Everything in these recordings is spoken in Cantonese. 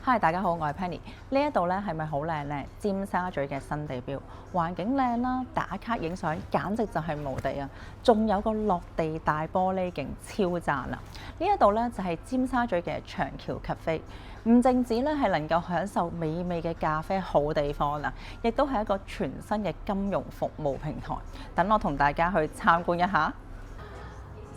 Hi，大家好，我係 Penny。呢一度咧係咪好靚呢？尖沙咀嘅新地標，環境靚啦，打卡影相簡直就係無敵啊！仲有個落地大玻璃景，超讚啊！呢一度咧就係尖沙咀嘅長橋 Cafe，唔淨止咧係能夠享受美味嘅咖啡好地方啊，亦都係一個全新嘅金融服務平台。等我同大家去參觀一下。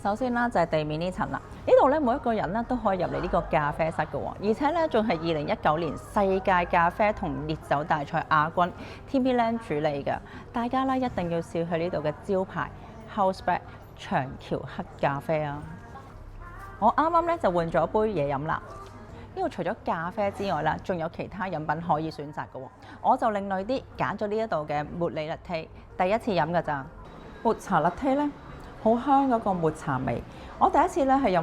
首先啦，就係地面呢層啦。呢度咧每一個人咧都可以入嚟呢個咖啡室嘅喎，而且咧仲係2019年世界咖啡同烈酒大賽亞軍 Timmy Lam 主理嘅。大家咧一定要試去呢度嘅招牌 Houseblack 長橋黑咖啡啊！我啱啱咧就換咗杯嘢飲啦。呢度除咗咖啡之外啦，仲有其他飲品可以選擇嘅喎。我就另類啲揀咗呢一度嘅茉莉 latte， 第一次飲㗎咋。抹茶 latte 咧。好香嗰個抹茶味，我第一次咧係飲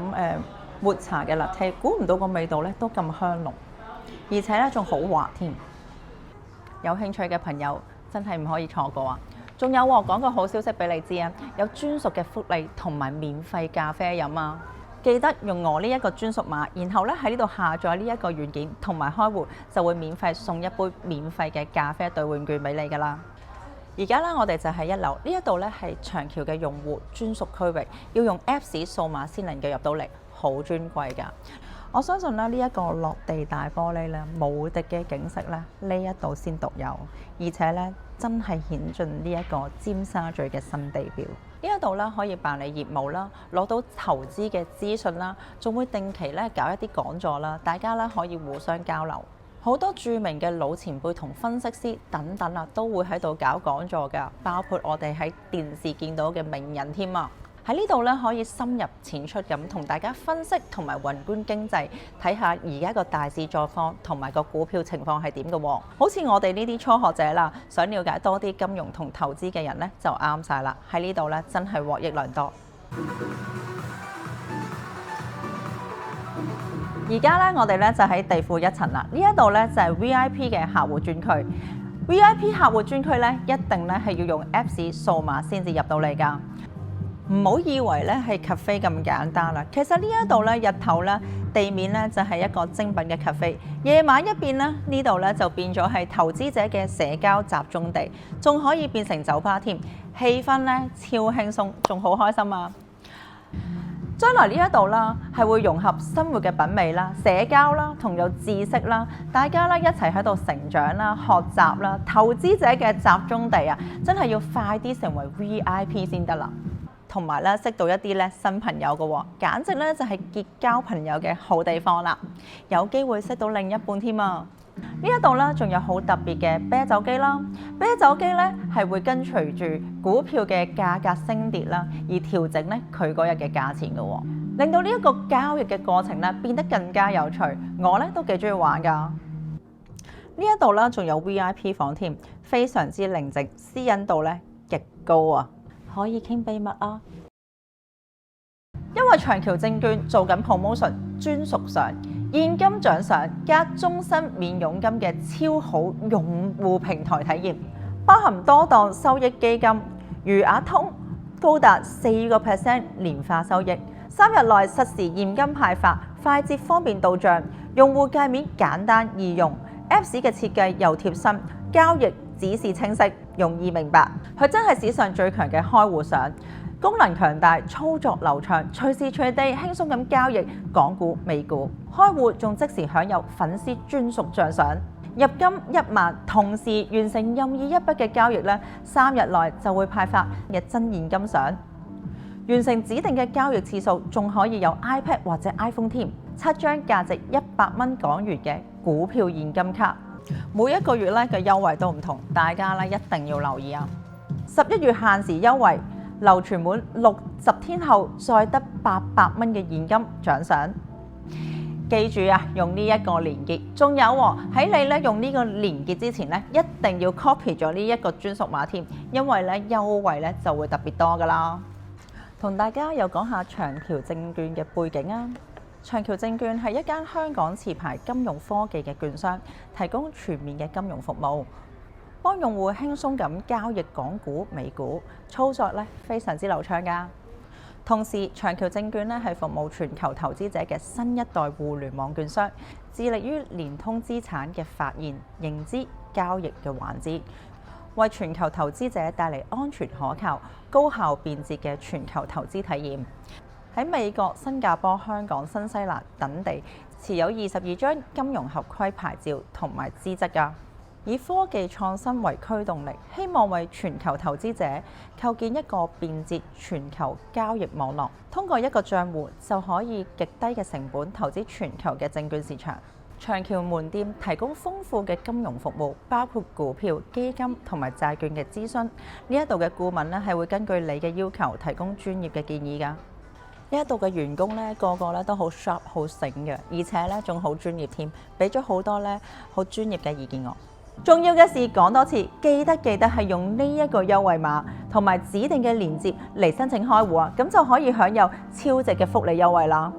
抹茶嘅 latte， 估唔到個味道咧都咁香濃，而且咧仲好滑添。有興趣嘅朋友真係唔可以錯過啊！仲有講個好消息俾你知啊，有專屬嘅福利同埋免費咖啡飲啊！記得用我呢一個專屬碼，然後咧喺呢度下載呢一個軟件同埋開戶，就會免費送一杯免費嘅咖啡兌換券俾你㗎啦。而家咧，我哋就喺1樓，呢一度咧係長橋嘅用戶專屬區域，要用 Apps 掃碼先能夠入到嚟，好尊貴㗎。我相信咧呢一個落地大玻璃咧，無敵嘅景色咧，呢一度先獨有，而且咧真係顯盡呢一個尖沙咀嘅新地標。呢一度咧可以辦理業務啦，攞到投資嘅資訊啦，仲會定期咧搞一啲講座啦，大家咧可以互相交流。好多著名嘅老前輩同分析師等等啊，都會喺度搞講座㗎，包括我哋喺電視見到嘅名人添啊！喺呢度咧可以深入淺出咁同大家分析同埋宏觀經濟，睇下而家個大市狀況同埋個股票情況係點嘅喎。好似我哋呢啲初學者啦，想了解多啲金融同投資嘅人咧，就啱晒啦！喺呢度咧真係獲益良多。而家咧，我哋咧就喺地庫1層啦。呢一度咧就係 VIP 嘅客戶專區。VIP 客戶專區咧，一定咧係要用 Apps 掃碼先至入到嚟㗎。唔好以為咧係 cafe 咁簡單啦。其實呢一度咧日頭咧地面咧就係一個精品嘅 cafe， 夜晚一邊咧呢度咧就變咗係投資者嘅社交集中地，仲可以變成酒吧添，氣氛咧超輕鬆，仲好開心啊！將來呢一度啦，係會融合生活嘅品味啦、社交啦，同有知識啦，大家咧一齊喺度成長啦、學習啦，投資者嘅集中地啊，真係要快啲成為 VIP 先得啦。同埋咧，識到一啲咧新朋友嘅喎，簡直咧就係結交朋友嘅好地方啦，有機會識到另一半添啊！呢一度咧仲有好特別嘅啤酒機啦，啤酒機咧係會跟隨住股票嘅價格升跌啦，而調整咧佢嗰日嘅價錢嘅喎，令到呢一個交易嘅過程咧變得更加有趣。我咧都幾中意玩㗎。呢一度咧仲有 VIP 房添，非常之寧靜，私隱度咧極高啊，可以傾秘密啊！因為長橋證券做緊 promotion 專屬上現金獎賞加終身免佣金嘅超好用戶平台體驗，包含多檔收益基金、餘額通高達4% 年化收益，3日內實時現金派發，快捷方便到帳，用戶界面簡單易用 ，Apps 嘅設計又貼身，交易指示清晰，容易明白。佢真係史上最強嘅開戶賞。功能強大，操作流暢，隨時隨地輕鬆咁交易港股、美股，開戶仲即時享有粉絲專屬獎賞，入金1萬，同時完成任意一筆嘅交易咧，3日內就會派發日真現金賞。完成指定嘅交易次數，仲可以有 iPad 或者 iPhone 添，7張價值100蚊港元嘅股票現金卡，每一個月咧嘅優惠都唔同，大家咧一定要留意啊！11月限時優惠。流傳滿60天後，再得800蚊嘅現金獎賞。記住啊，用呢一個連結。仲有喺你咧用呢個連結之前咧，一定要 copy 咗呢一個專屬碼添，因為咧優惠咧就會特別多㗎啦。同大家又講下長橋證券嘅背景啊。長橋證券係一間香港持牌金融科技嘅券商，提供全面嘅金融服務。幫用戶輕鬆咁交易港股、美股，操作咧非常之流暢㗎。同時，長橋證券咧係服務全球投資者嘅新一代互聯網券商，致力於連通資產嘅發現、認知、交易嘅環節，為全球投資者帶嚟安全可靠、高效便捷嘅全球投資體驗。喺美國、新加坡、香港、新西蘭等地持有22張金融合規牌照同埋資質㗎。以科技創新為驅動力，希望為全球投資者構建一個便捷全球交易網絡。通過一個帳戶就可以極低嘅成本投資全球嘅證券市場。長橋門店提供豐富嘅金融服務，包括股票、基金同埋債券嘅諮詢。呢一度嘅顧問咧係會根據你嘅要求提供專業嘅建議㗎。呢一度嘅員工咧個個咧都好 sharp 好醒嘅，而且咧仲好專業添，俾咗好多咧好專業嘅意見我。重要嘅事講多次，記得係用呢一個優惠碼同埋指定嘅連結嚟申請開戶啊，咁就可以享有超值嘅福利優惠啦。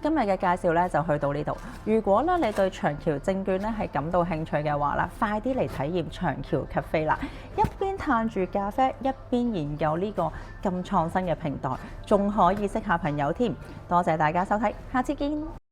今日嘅介紹咧就去到呢度。如果咧你對長橋證券咧係感到興趣嘅話啦，快啲嚟體驗長橋咖啡啦！一邊嘆住咖啡，一邊研究呢個咁創新嘅平台，仲可以識下朋友添。多謝大家收睇，下次見。